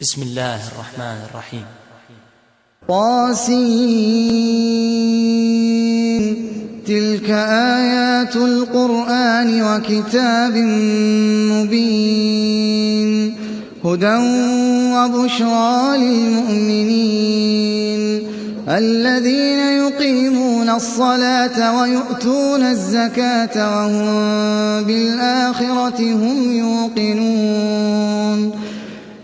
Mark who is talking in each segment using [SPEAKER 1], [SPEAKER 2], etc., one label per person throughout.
[SPEAKER 1] بسم الله الرحمن الرحيم.
[SPEAKER 2] طاسين. تلك آيات القرآن وكتاب مبين هدى وبشرى للمؤمنين الذين يقيمون الصلاة ويؤتون الزكاة وهم بالآخرة هم يوقنون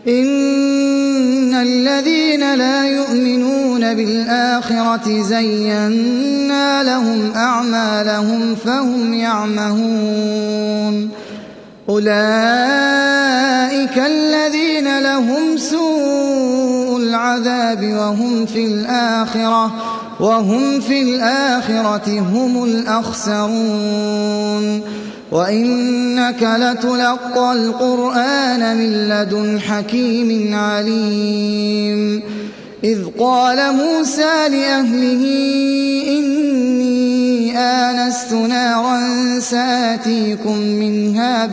[SPEAKER 2] إن الذين لا يؤمنون بالآخرة زينا لهم أعمالهم فهم يعمهون أولئك الذين لهم سوء العذاب وهم في الآخرة هم الأخسرون وإنك لتلقى القرآن من لدن حكيم عليم إذ قال موسى لأهله إني آنست نارا سآتيكم منها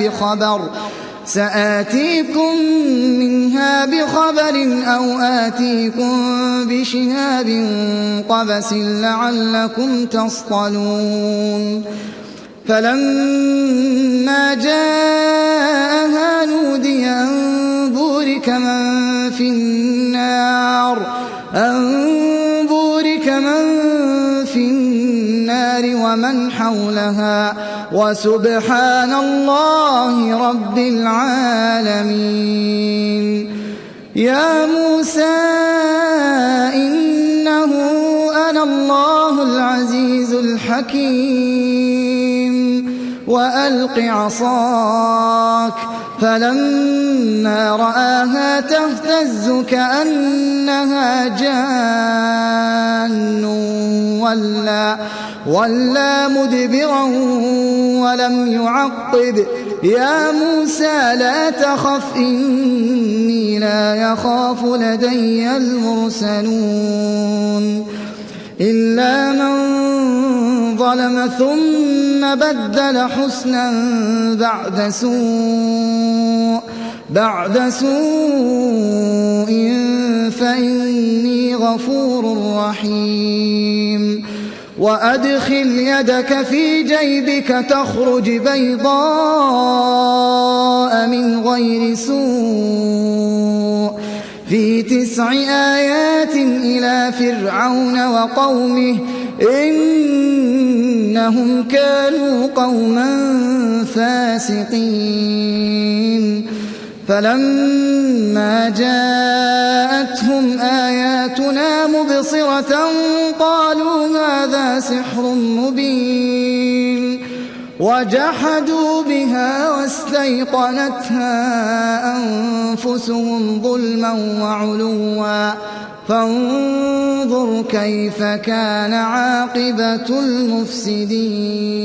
[SPEAKER 2] بخبر أو آتيكم بشهاب قبس لعلكم تصطلون فلما جاءها نودي أن بورك من في النار ومن حولها وسبحان الله رب العالمين يا موسى إنه أنا الله العزيز الحكيم وألق عصاك فلما رآها تهتز كأنها جان ولا مدبرا ولم يعقب يا موسى لا تخف إني لا يخاف لدي المرسلون إلا من ظلم ثم بدل حسنا بعد سوء فإني غفور رحيم وأدخل يدك في جيبك تخرج بيضاء من غير سوء في 9 آيات إلى فرعون وقومه إنهم كانوا قوما فاسقين فلما جاءتهم آياتنا مبصرة قالوا هذا سحر مبين وجحدوا بها واستيقنتها أنفسهم ظلما وعلوا فانظر كيف كان عاقبة المفسدين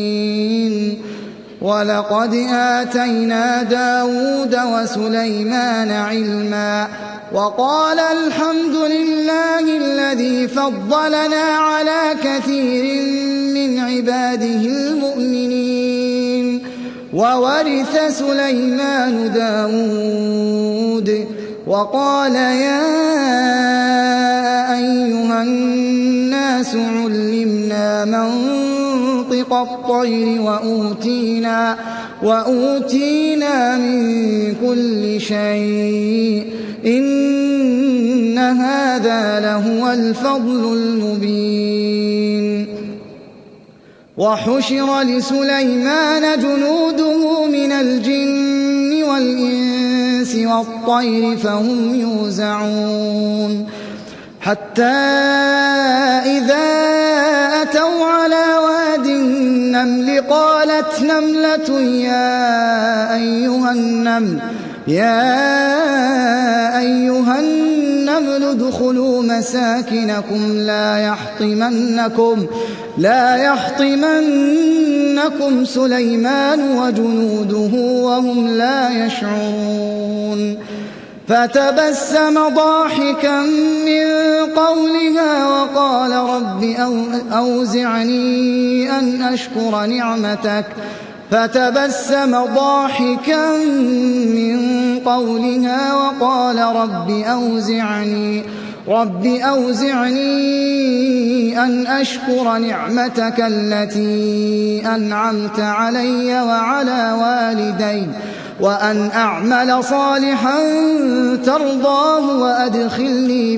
[SPEAKER 2] ولقد آتينا داود وسليمان علما وقال الحمد لله الذي فضلنا على كثير من عباده المؤمنين وورث سليمان داود وقال يا أيها الناس علمنا منطق الطير وأوتينا من كل شيء إن هذا لهو الفضل المبين وحشر لسليمان جنوده من الجن والإنس والطير فهم يوزعون حتى إذا أتوا على واد النمل قالت نملة يا أيها النمل ادخلوا مساكنكم لا يحطمنكم سليمان وجنوده وهم لا يشعرون فتبسم ضاحكا من قولها وقال رب أوزعني أن أشكر فتبسم ضاحكا من قولها وقال رب أوزعني أن أشكر نعمتك التي أنعمت علي وعلى والدي وأن أعمل صالحا ترضاه وأدخلني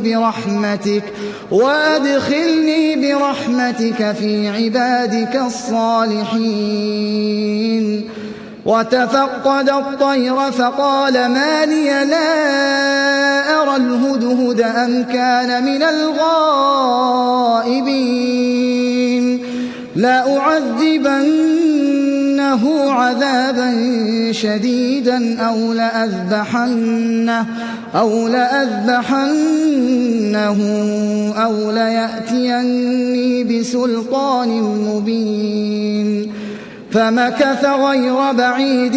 [SPEAKER 2] برحمتك في عبادك الصالحين. وتفقد الطير فقال ما لي لا أرى الهدهد أم كان من الغائبين لأعذبنه عذابا شديدا أو لأذبحنه أو ليأتيني بسلطان مبين. فمكث غير بعيد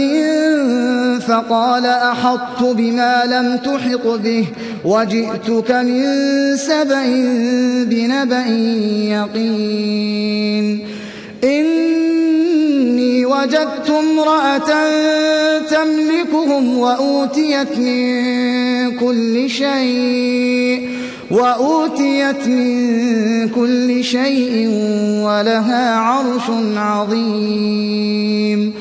[SPEAKER 2] فقال أحطت بما لم تحط به وجئتك من سبأ بنبأ يقين. إني وجدت امرأة تملكهم وأوتيت من كل شيء ولها عرش عظيم.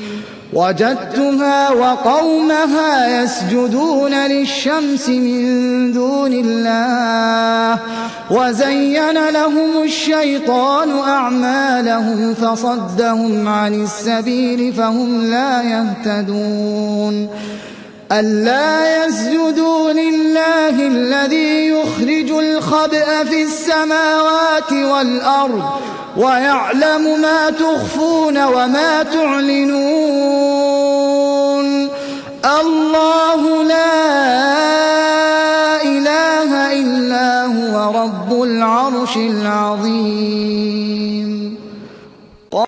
[SPEAKER 2] وجدتها وقومها يسجدون للشمس من دون الله وزين لهم الشيطان أعمالهم فصدهم عن السبيل فهم لا يهتدون. ألا يسجدوا لله الذي يخرج الخبأ في السماوات والأرض ويعلم ما تخفون وما تعلنون. الله لا إله إلا هو رب العرش العظيم.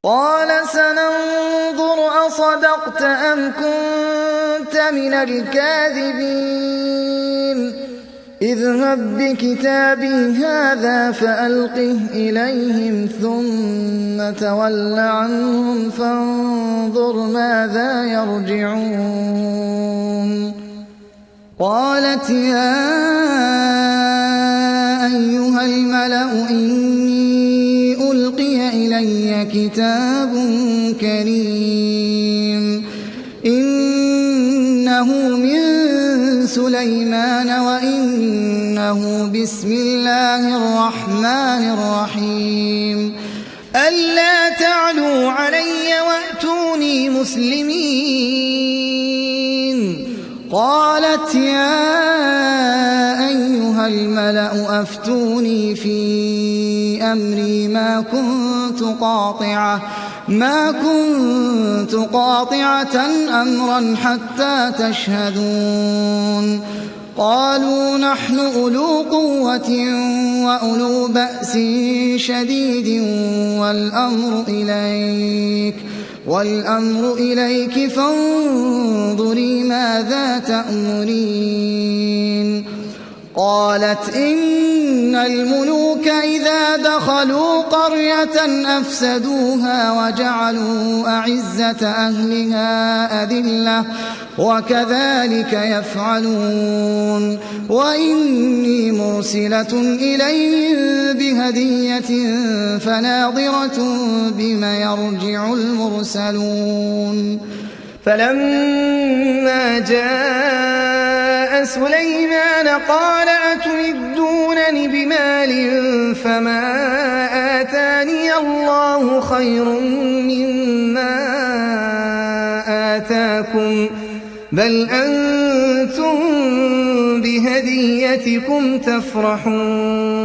[SPEAKER 2] قال سننظر أصدقت أم كنت من الكاذبين. اذهب بكتابي هذا فألقه إليهم ثم تول عنهم فانظر ماذا يرجعون. قالت يا أيها الملأ إني ألقي إلي كتاب كريم إنه من سليمان وإنه بسم الله الرحمن الرحيم ألا تعلوا علي وأتوني مسلمين. قالت يا أيها الملأ أفتوني في أمري ما كنت قاطعة أمرا حتى تشهدون. قالوا نحن أولو قوة وأولو بأس شديد والأمر إليك فانظري ماذا تأمرين. قالت إن الملوك إذا دخلوا قرية أفسدوها وجعلوا أعزة أهلها أذلة وكذلك يفعلون. وإني مرسلة إليهم بهدية فناظرة بما يرجع المرسلون. فلما جاء سليمان قال أتمدونني بمال فما آتاني الله خير مما آتاكم بل أنتم بهديتكم تفرحون.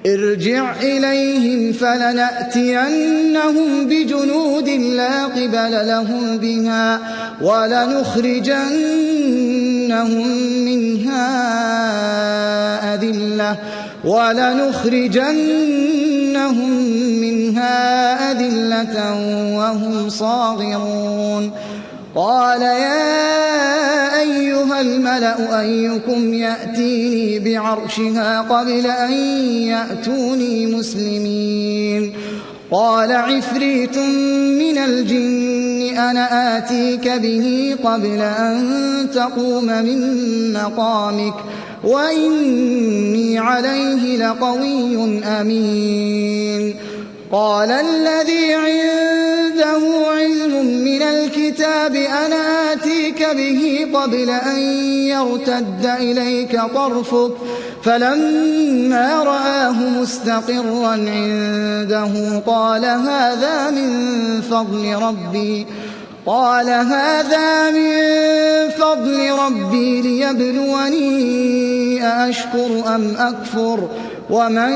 [SPEAKER 2] ارجع إليهم فلنأتينهم بجنود لا قبل لهم بها ولنخرجنهم منها أذلة وهم صاغرون. قال يا أيها الملأ أيكم يأتيني بعرشها قبل أن يأتوني مسلمين. قال عفريت من الجن أنا آتيك به قبل أن تقوم من مقامك وإني عليه لقوي أمين. قال الذي عنده علم من الكتاب أنا آتيك به قبل أن يرتد إليك طرفك فلما رآه مستقرا عنده قال هذا من فضل ربي ليبلوني أأشكر أم أكفر ومن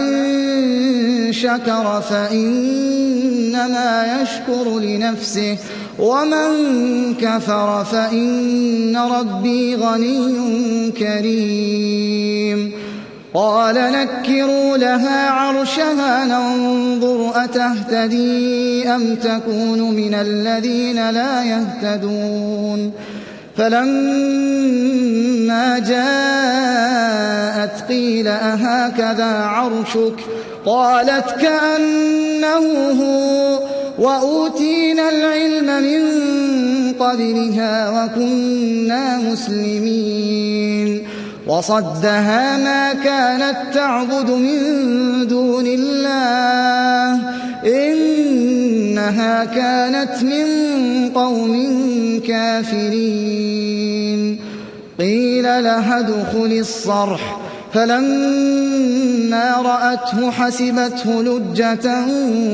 [SPEAKER 2] شكر فإنما يشكر لنفسه ومن كفر فإن ربي غني كريم. قال نكروا لها عرشها ننظر أتهتدي أم تكون من الذين لا يهتدون. فلما جاءت قيل أهكذا عرشك قالت كأنه هو وأوتينا العلم من قبلها وكنا مسلمين. وصدها ما كانت تعبد من دون الله إنها كانت من قوم كافرين. قيل لها ادخل الصرح فلما رأته حسبته لجة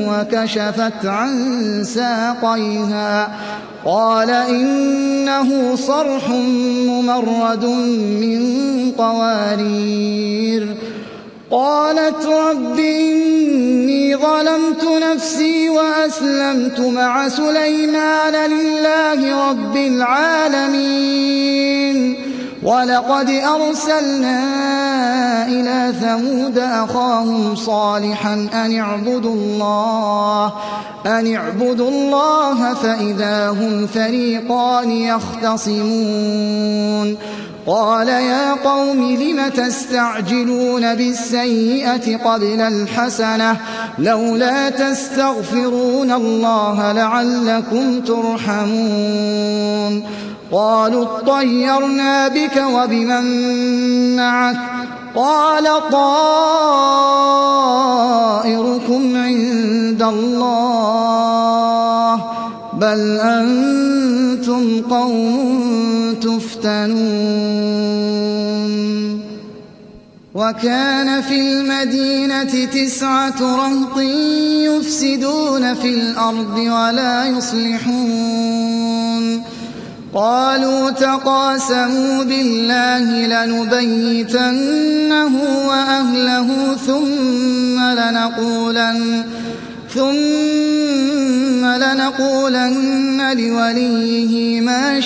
[SPEAKER 2] وكشفت عن ساقيها قال إنه صرح ممرد من قوارير. قالت رب إني ظلمت نفسي وأسلمت مع سليمان لله رب العالمين. ولقد أرسلنا إلى ثمود أخاهم صالحا أن اعبدوا الله فإذا هم فريقان يختصمون. قال يا قوم لم تستعجلون بالسيئة قبل الحسنة لولا تستغفرون الله لعلكم ترحمون. قالوا اطيرنا بك وبمن معك قال طائركم عند الله بل أنتم قوم تفتنون. وكان في المدينة 9 رهط يفسدون في الأرض ولا يصلحون. قالوا تقاسموا بالله لنبيتنه وأهله ثم لنقولن لوليه ما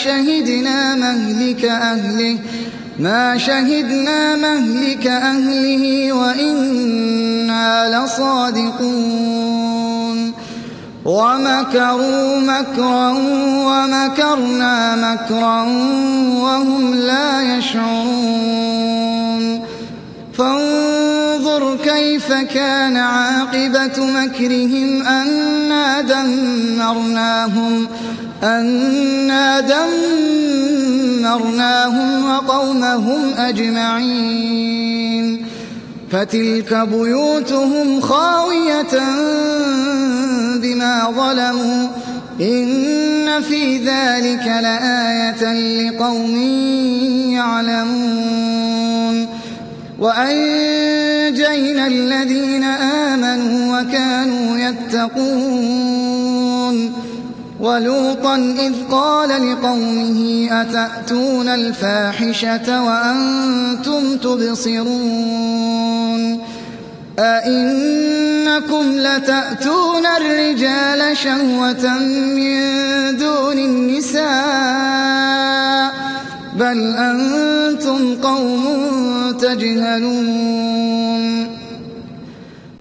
[SPEAKER 2] شهدنا مهلك أهله وإنا لصادقون. ومكروا مكرا ومكرنا مكرا وهم لا يشعرون. فانظر كيف كان عاقبة مكرهم أنا دمرناهم وقومهم أجمعين. فتلك بيوتهم خاوية بما ظلموا إن في ذلك لآية لقوم يعلمون. وأنجينا الذين آمنوا وكانوا يتقون. ولوطا إذ قال لقومه أتأتون الفاحشة وأنتم تبصرون أئنكم لتأتون الرجال شهوة من دون النساء بل أنتم قوم تجهلون.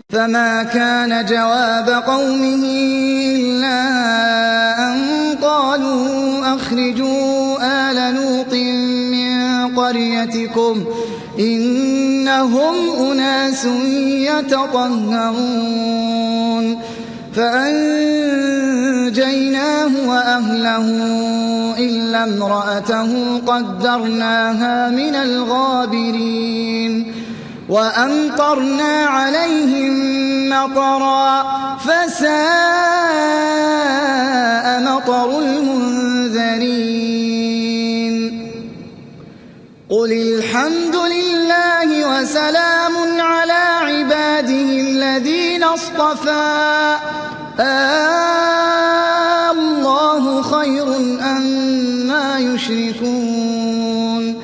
[SPEAKER 2] فما كان جواب قومه إلا أن قالوا أخرجوا آل لوط من قريتكم إنهم أناس يتطهرون. فأنجيناه وأهله إلا امرأته قدرناها من الغابرين وأمطرنا عليهم مطرا فساء مطر المنذرين قل الحمد لله وسلام على عباده الذين اصطفى الله خير أما يشركون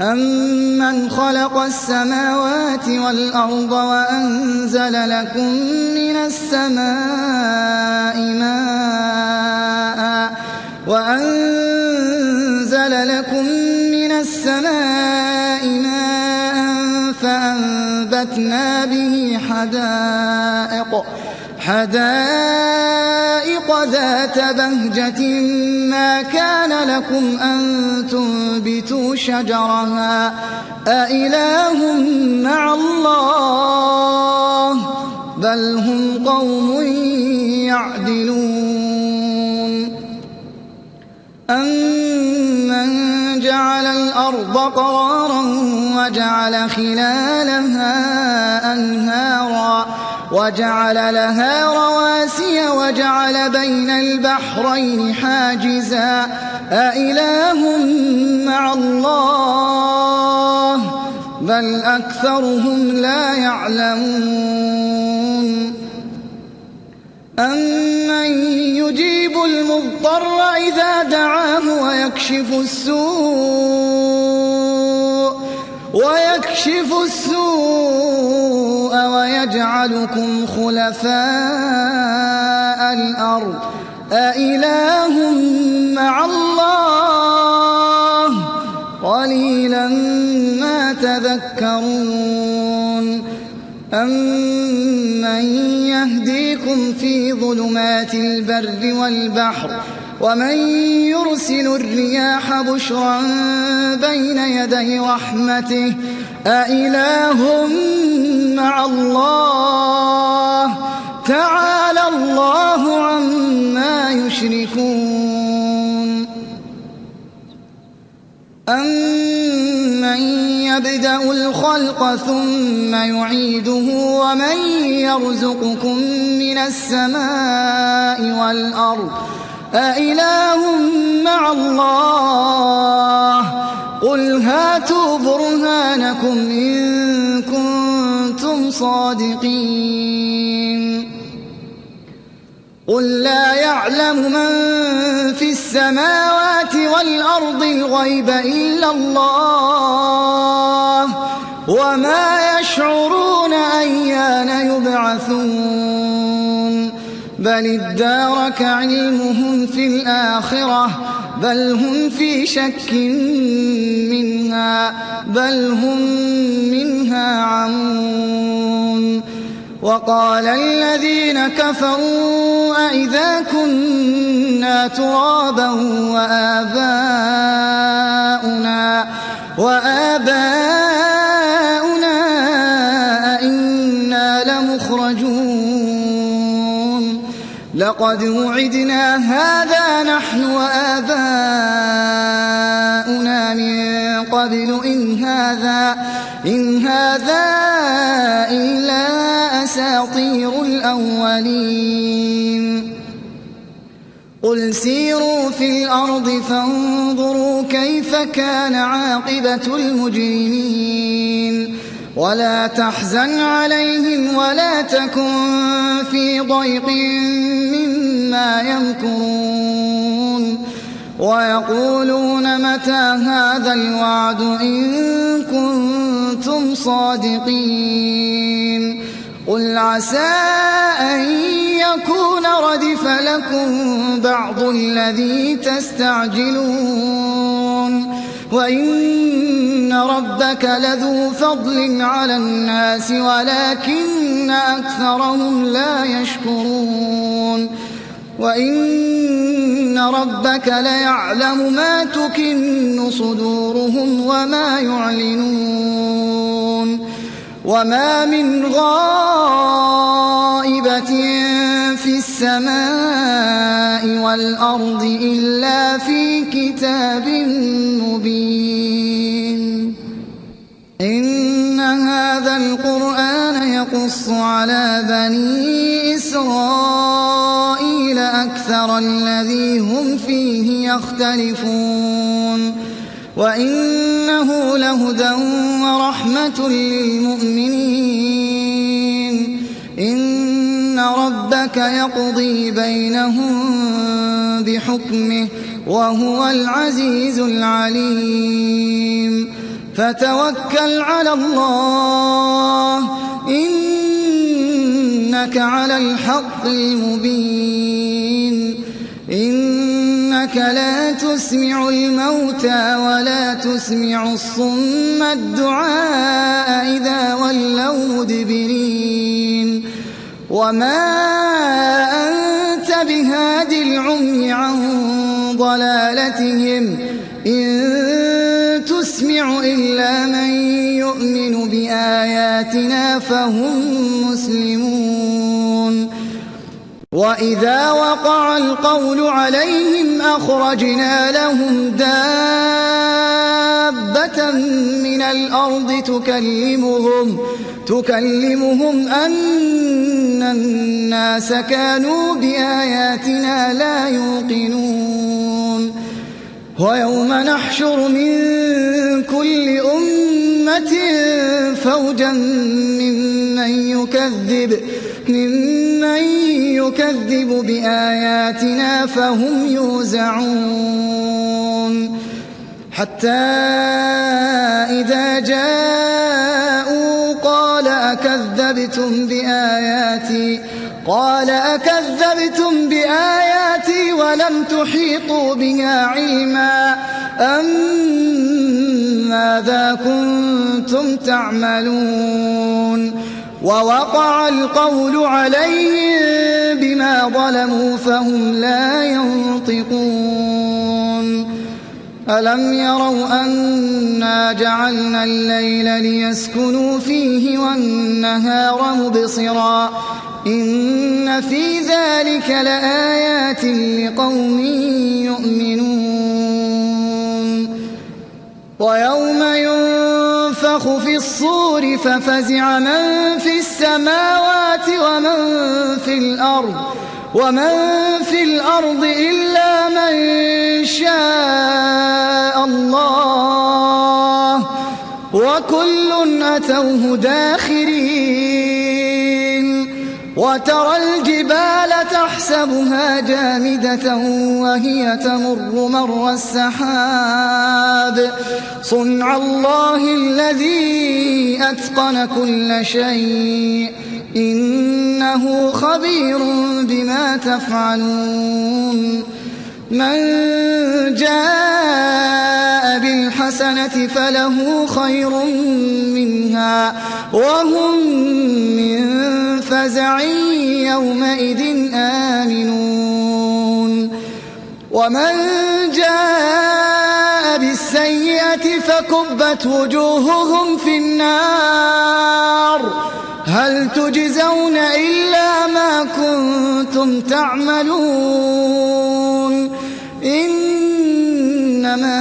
[SPEAKER 2] أمن خلق السماوات والأرض وأنزل لكم من السماء ماء فأنبتنا به حدائق ذات بهجة ما كان لكم أن تنبتوا شجرها أإله مع الله بل هم قوم يعدلون أمن جعل الأرض قرارا وجعل خلالها أنهارا وجعل لها رواسي وجعل بين البحرين حاجزا أإله مع الله بل أكثرهم لا يعلمون أمن يجيب المضطر إذا دعاه ويكشف السوء ويجعلكم خلفاء الأرض أإله مع الله قليلا ما تذكرون أمن يهديكم في ظلمات البر والبحر ومن يرسل الرياح بشرا بين يدي رحمته أإله مع الله تعالى الله عما يشركون أمن يبدأ الخلق ثم يعيده ومن يرزقكم من السماء والأرض أإله مع الله قل هاتوا برهانكم إن كنتم صادقين قل لا يعلم من في السماوات والأرض الغيب إلا الله وما يشعرون أيان يبعثون بل ادارك علمهم في الآخرة بل هم في شك منها بل هم منها عمون وقال الذين كفروا أئذا كنا ترابا وآباؤنا أئنا لمخرجون لقد وعدنا هذا نحن وآباؤنا من قبل إن هذا إلا أساطير الأولين قل سيروا في الأرض فانظروا كيف كان عاقبة المجرمين ولا تحزن عليهم ولا تكن في ضيق مما يمكرون ويقولون متى هذا الوعد إن كنتم صادقين قل عسى أن يكون ردف لكم بعض الذي تستعجلون وإن ربك لذو فضل على الناس ولكن أكثرهم لا يشكرون وإن ربك ليعلم ما تكن صدورهم وما يعلنون وما من غائبة في السماء السماء والأرض إلا في كتاب مبين إن هذا القرآن يقص على بني إسرائيل أكثر الذي هم فيه يختلفون وإنه لهدى ورحمة للمؤمنين إن ربك يقضي بينهم بحكمه وهو العزيز العليم فتوكل على الله إنك على الحق المبين إنك لا تسمع الموتى ولا تسمع الصم الدعاء إذا ولوا مدبرين وما أنت بهاد العمي عن ضلالتهم إن تسمع إلا من يؤمن بآياتنا فهم مسلمون وإذا وقع القول عليهم أخرجنا لهم دابة من الأرض تكلمهم أن الناس كانوا بآياتنا لا يوقنون ويوم نحشر من كل أمة فوجا ممن يكذب بآياتنا فهم يوزعون حتى إذا جاءوا قال أكذبتم بآياتي ولم تحيطوا بها علما أم ماذا كنتم تعملون ووقع القول عليهم بما ظلموا فهم لا ينطقون ألم يروا أنا جعلنا الليل ليسكنوا فيه والنهار مبصرا إن في ذلك لآيات لقوم يؤمنون ويوم ينفخ في الصور ففزع من في السماوات ومن في الأرض إلا من شاء الله وكل أتوه داخرين وترى الجبال تحسبها جامدة وهي تمر مر السحاب صنع الله الذي أتقن كل شيء إنه خبير بما تفعلون من جاء بالحسنة فله خير منها وهم من فزع يومئذ آمنون ومن جاء بالسيئة فكبت وجوههم في النار هل تجزون إلا ما كنتم تعملون إنما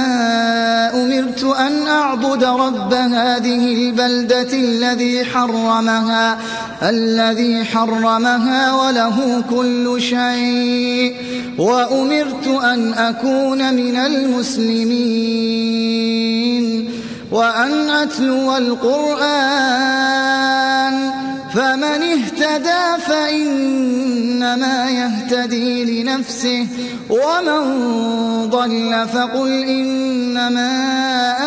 [SPEAKER 2] أمرت أن أعبد رب هذه البلدة الذي حرمها وله كل شيء وأمرت أن أكون من المسلمين وأن أتلو القرآن فمن اهتدى فإنما يهتدي لنفسه ومن ضل فقل إنما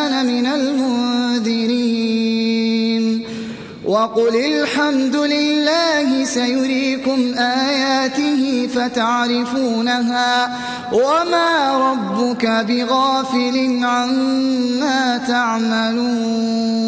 [SPEAKER 2] أنا من المنذرين وقل الحمد لله سيريكم آياته فتعرفونها وما ربك بغافل عما تعملون